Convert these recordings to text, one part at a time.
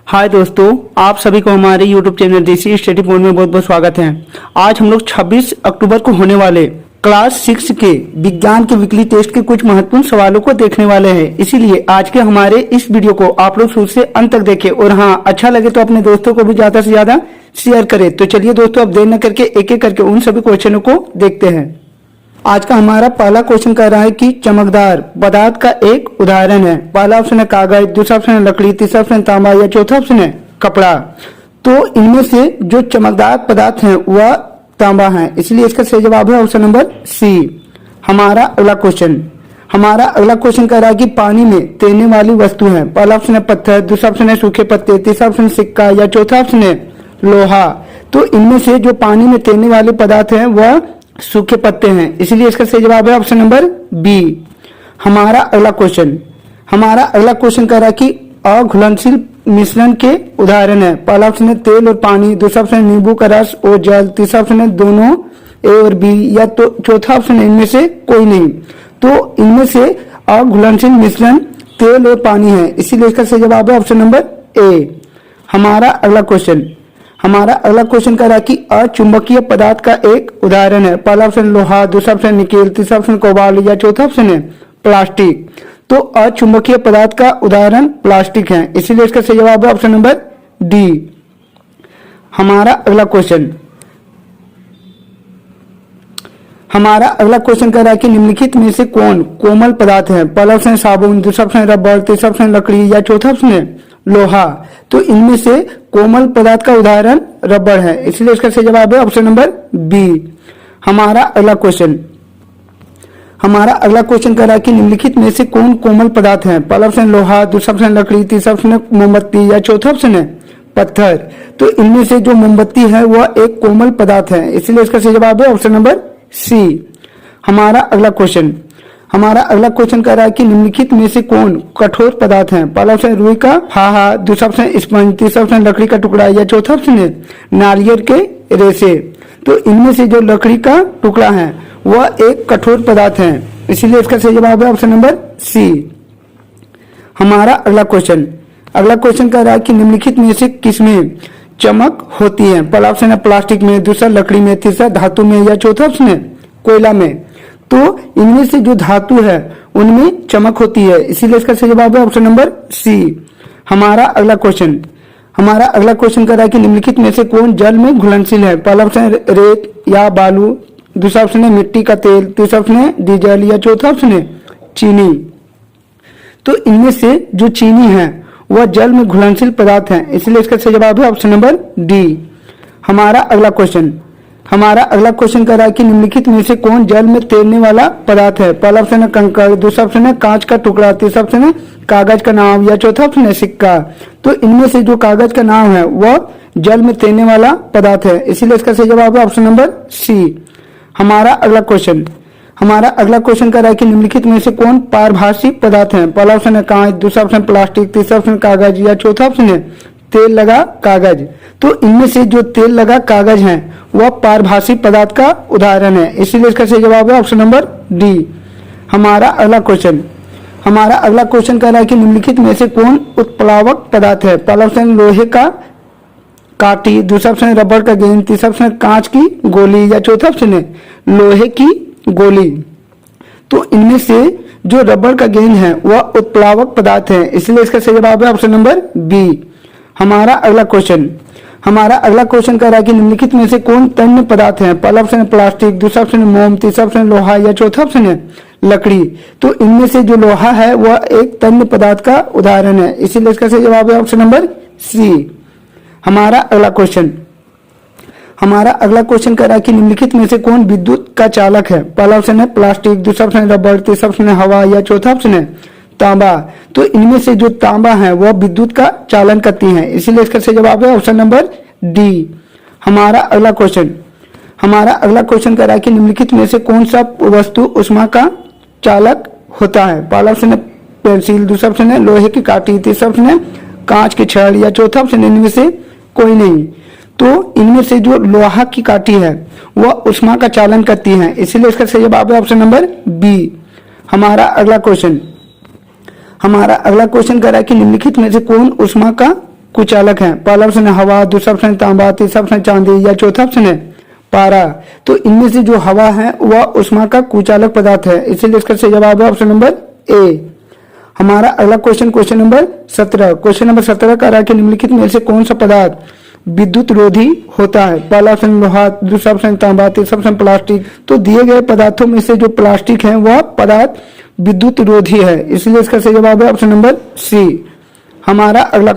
हाय दोस्तों, आप सभी को हमारे YouTube चैनल देसी स्टडी पॉइंट में बहुत बहुत स्वागत है। आज हम लोग 26 अक्टूबर को होने वाले क्लास 6 के विज्ञान के वीकली टेस्ट के कुछ महत्वपूर्ण सवालों को देखने वाले हैं। इसीलिए आज के हमारे इस वीडियो को आप लोग शुरू से अंत तक देखें और हाँ, अच्छा लगे तो अपने दोस्तों को भी ज्यादा से ज्यादा शेयर करें। तो चलिए दोस्तों, अब देर न करके एक एक करके उन सभी क्वेश्चनों को देखते हैं। आज का हमारा पहला क्वेश्चन कह रहा है कि चमकदार पदार्थ का एक उदाहरण है। पहला ऑप्शन है कागज, दूसरा ऑप्शन है लकड़ी, तीसरा ऑप्शन तांबा या चौथा ऑप्शन है कपड़ा। तो इनमें से जो चमकदार पदार्थ है वह तांबा है, इसलिए इसका सही जवाब है ऑप्शन नंबर सी। हमारा अगला क्वेश्चन कह रहा है कि पानी में तैरने वाली वस्तु है। पहला ऑप्शन है पत्थर, दूसरा ऑप्शन है सूखे पत्ते, तीसरा ऑप्शन सिक्का या चौथा ऑप्शन है लोहा। तो इनमें से जो पानी में तैरने वाले पदार्थ है वह सूखे पत्ते हैं, इसलिए इसका सही जवाब है ऑप्शन नंबर बी। हमारा अगला क्वेश्चन कह रहा है कि अघुलनशील मिश्रण के उदाहरण है। पहला ऑप्शन है तेल और पानी, दूसरा ऑप्शन है नींबू का रस और जल, तीसरा ऑप्शन है दोनों ए और बी या तो चौथा ऑप्शन है इनमें से कोई नहीं। तो इनमें से अघुलनशील मिश्रण तेल और पानी है, इसीलिए इसका सही जवाब है ऑप्शन नंबर ए। हमारा अगला क्वेश्चन कह रहा है कि अचुंबकीय पदार्थ का एक उदाहरण है। पहला ऑप्शन लोहा, दूसरा ऑप्शन निकेल, तीसरा ऑप्शन कोबाल्ट या चौथा ऑप्शन है प्लास्टिक। तो अचुंबकीय पदार्थ का उदाहरण प्लास्टिक है, इसीलिए इसका सही जवाब है ऑप्शन नंबर डी। हमारा अगला क्वेश्चन कह रहा है कि निम्नलिखित में से कौन कोमल पदार्थ है। पहला ऑप्शन साबुन, दूसरा ऑप्शन रबर, तीसरा ऑप्शन लकड़ी या चौथा ऑप्शन है लोहा। तो इनमें से कोमल पदार्थ का उदाहरण रबर है, इसलिए इसका सही जवाब है ऑप्शन नंबर बी। हमारा अगला क्वेश्चन कह रहा है कि निम्नलिखित में से कौन कोमल पदार्थ है। पहला ऑप्शन लोहा, दूसरा ऑप्शन लकड़ी, तीसरा ऑप्शन है मोमबत्ती या चौथा ऑप्शन है पत्थर। तो इनमें से जो मोमबत्ती है वह एक कोमल पदार्थ है, इसलिए इसका सही जवाब है ऑप्शन नंबर सी। हमारा अगला क्वेश्चन कह रहा है कि निम्नलिखित में से कौन कठोर पदार्थ है। पहला ऑप्शन रुई का फाहा, दूसरा ऑप्शन स्पंज, तीसरा ऑप्शन लकड़ी का टुकड़ा या चौथा ऑप्शन है नारियल के रेशे। तो इनमें से जो लकड़ी का टुकड़ा है वह एक कठोर पदार्थ है, इसीलिए इसका सही जवाब है ऑप्शन नंबर सी। हमारा अगला क्वेश्चन कह रहा है कि निम्नलिखित में से किसमें चमक होती है। पहला ऑप्शन है प्लास्टिक में, दूसरा लकड़ी में, तीसरा धातु में या चौथा ऑप्शन है कोयला में। तो इनमें से जो धातु है उनमें चमक होती है, इसीलिए इसका सही जवाब है ऑप्शन नंबर सी। हमारा अगला क्वेश्चन कह रहा है कि निम्नलिखित में से कौन जल में घुलनशील है। पहला ऑप्शन है रेत या बालू, दूसरा ऑप्शन है मिट्टी का तेल, तीसरा ऑप्शन है डीजल या चौथा ऑप्शन है चीनी। तो इनमें से जो चीनी है वह जल में घुलनशील पदार्थ है, इसलिए इसका सही जवाब है ऑप्शन नंबर डी। हमारा अगला क्वेश्चन कह रहा है कि निम्नलिखित में से कौन जल में तैरने वाला पदार्थ है। पहला ऑप्शन है कंकड़, दूसरा ऑप्शन है कांच का टुकड़ा, तीसरा ऑप्शन है कागज का नाव या चौथा ऑप्शन है सिक्का। तो इनमें से जो कागज का नाव है वह जल में तैरने वाला पदार्थ है, इसीलिए इसका सही जवाब है ऑप्शन नंबर सी। हमारा अगला क्वेश्चन कह रहा है कि निम्नलिखित में से कौन पारभासी पदार्थ है। पहला ऑप्शन है कांच, दूसरा ऑप्शन प्लास्टिक, तीसरा ऑप्शन कागज या चौथा ऑप्शन है तेल लगा कागज। तो इनमें से जो तेल लगा कागज है वह पारभासी पदार्थ का उदाहरण है, इसीलिए इसका सही जवाब है ऑप्शन नंबर डी। हमारा अगला क्वेश्चन कह रहा है कि निम्नलिखित में से कौन उत्प्लावक पदार्थ है। पहला ऑप्शन लोहे का काठी, दूसरा ऑप्शन है रबर का गेंद, तीसरा ऑप्शन है कांच की गोली या चौथा ऑप्शन है लोहे की गोली। तो इनमें से जो रबर का गेंद है वह उत्प्लावक पदार्थ है, इसलिए इसका सही जवाब है ऑप्शन नंबर बी। हमारा अगला क्वेश्चन कह रहा है कि निम्नलिखित में से कौन तन्य पदार्थ है। पहला ऑप्शन है प्लास्टिक, दूसरा ऑप्शन है मोम, तीसरा ऑप्शन है लोहा या चौथा ऑप्शन है लकड़ी। तो इनमें से जो लोहा है वह एक तन्य पदार्थ का उदाहरण है, इसीलिए इसका सही जवाब है ऑप्शन नंबर सी। हमारा अगला क्वेश्चन कह रहा है कि निम्नलिखित में से कौन विद्युत का चालक है। पहला ऑप्शन है प्लास्टिक, दूसरा ऑप्शन है रबर, तीसरा ऑप्शन है हवा या चौथा ऑप्शन है तांबा। तो इनमें से जो तांबा है वह विद्युत का चालन करती है, इसीलिए इसका सही जवाब है ऑप्शन नंबर डी। हमारा अगला क्वेश्चन कह रहा है कि निम्नलिखित में से कौन सा वस्तु उष्मा का चालक होता है। पहला ऑप्शन है पेंसिल, दूसरा ऑप्शन है लोहे की काठी, तीसरा ऑप्शन है कांच की छड़ या चौथा ऑप्शन इनमें से कोई नहीं। तो इनमें से जो लोहा की काठी है वह उष्मा का चालन करती है, इसीलिए इसका सही जवाब है ऑप्शन नंबर बी। हमारा अगला क्वेश्चन कह रहा है कि निम्नलिखित में से कौन उष्मा का कुचालक हैं? पहला ऑप्शन है हवा, दूसरा ऑप्शन तांबा, तीसरा ऑप्शन चांदी या चौथा ऑप्शन है पारा। तो इनमें से जो हवा है वह उष्मा का कुचालक पदार्थ है, इसीलिए इसका सही जवाब है ऑप्शन नंबर ए। हमारा अगला क्वेश्चन नंबर 17। क्वेश्चन नंबर 17 का रहा है कि निम्नलिखित में से कौन सा पदार्थ विद्युत रोधी होता है? पहला ऑप्शन लोहा, दूसरा ऑप्शन तांबा, तीसरा ऑप्शन प्लास्टिक। तो दिए गए पदार्थों में से जो प्लास्टिक है वह पदार्थ विद्युत रोधी है, इसलिए इसका सही जवाब है ऑप्शन नंबर सी। हमारा अगला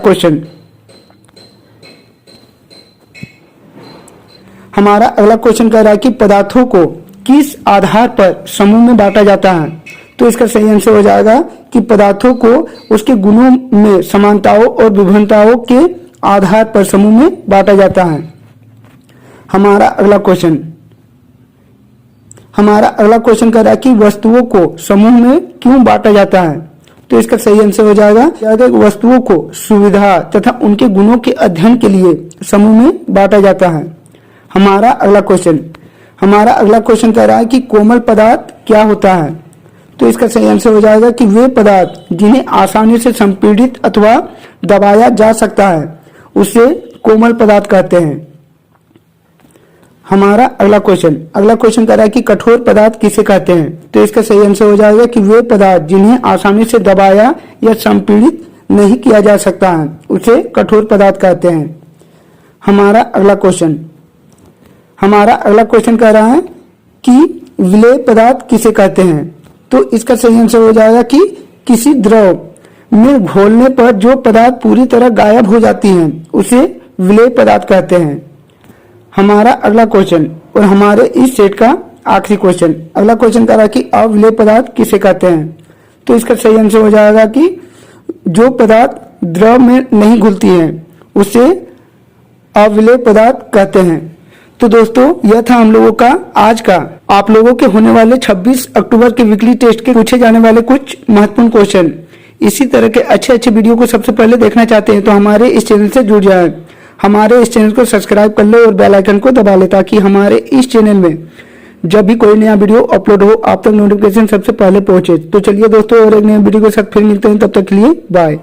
क्वेश्चन कह रहा है कि पदार्थों को किस आधार पर समूह में बांटा जाता है? तो इसका सही आंसर हो जाएगा कि पदार्थों को उसके गुणों में समानताओं और विभिन्नताओं के आधार पर समूह में बांटा जाता है। हमारा अगला क्वेश्चन कह रहा है कि वस्तुओं को समूह में क्यों बांटा जाता है? तो इसका सही आंसर हो जाएगा वस्तुओं को सुविधा तथा उनके गुणों के अध्ययन के लिए समूह में बांटा जाता है। हमारा अगला क्वेश्चन कह रहा है कि कोमल पदार्थ क्या होता है? तो इसका सही आंसर हो जाएगा कि वे पदार्थ जिन्हें आसानी से संपीड़ित अथवा दबाया जा सकता है उसे कोमल पदार्थ कहते हैं। हमारा अगला क्वेश्चन कह रहा है कि कठोर पदार्थ किसे कहते हैं? तो इसका सही आंसर हो जाएगा कि वे पदार्थ जिन्हें आसानी से दबाया या संपीड़ित नहीं किया जा सकता है उसे कठोर पदार्थ कहते हैं। हमारा अगला क्वेश्चन कह रहा है कि विलेय पदार्थ किसे कहते हैं? तो इसका सही आंसर हो जाएगा कि किसी द्रव में घोलने पर जो पदार्थ पूरी तरह गायब हो जाती हैं उसे विलेय पदार्थ कहते हैं। हमारा अगला क्वेश्चन और हमारे इस सेट का आखिरी क्वेश्चन, अगला क्वेश्चन कह रहा है कि अविलेय पदार्थ किसे कहते हैं? तो इसका सही आंसर हो जाएगा कि जो पदार्थ द्रव में नहीं घुलती हैं उसे अविलेय पदार्थ कहते हैं। तो दोस्तों यह था हम लोगों का आज का आप लोगों के होने वाले 26 अक्टूबर के वीकली टेस्ट के पूछे जाने वाले कुछ महत्वपूर्ण क्वेश्चन। इसी तरह के अच्छे वीडियो को सबसे पहले देखना चाहते हैं तो हमारे इस चैनल से जुड़ जाएं। हमारे इस चैनल को सब्सक्राइब कर ले और बेल आइकन को दबा ले ताकि हमारे इस चैनल में जब भी कोई नया वीडियो अपलोड हो आप तक नोटिफिकेशन सबसे पहले पहुंचे। तो चलिए दोस्तों और एक नए वीडियो के साथ फिर मिलते हैं, तब तक के लिए बाय।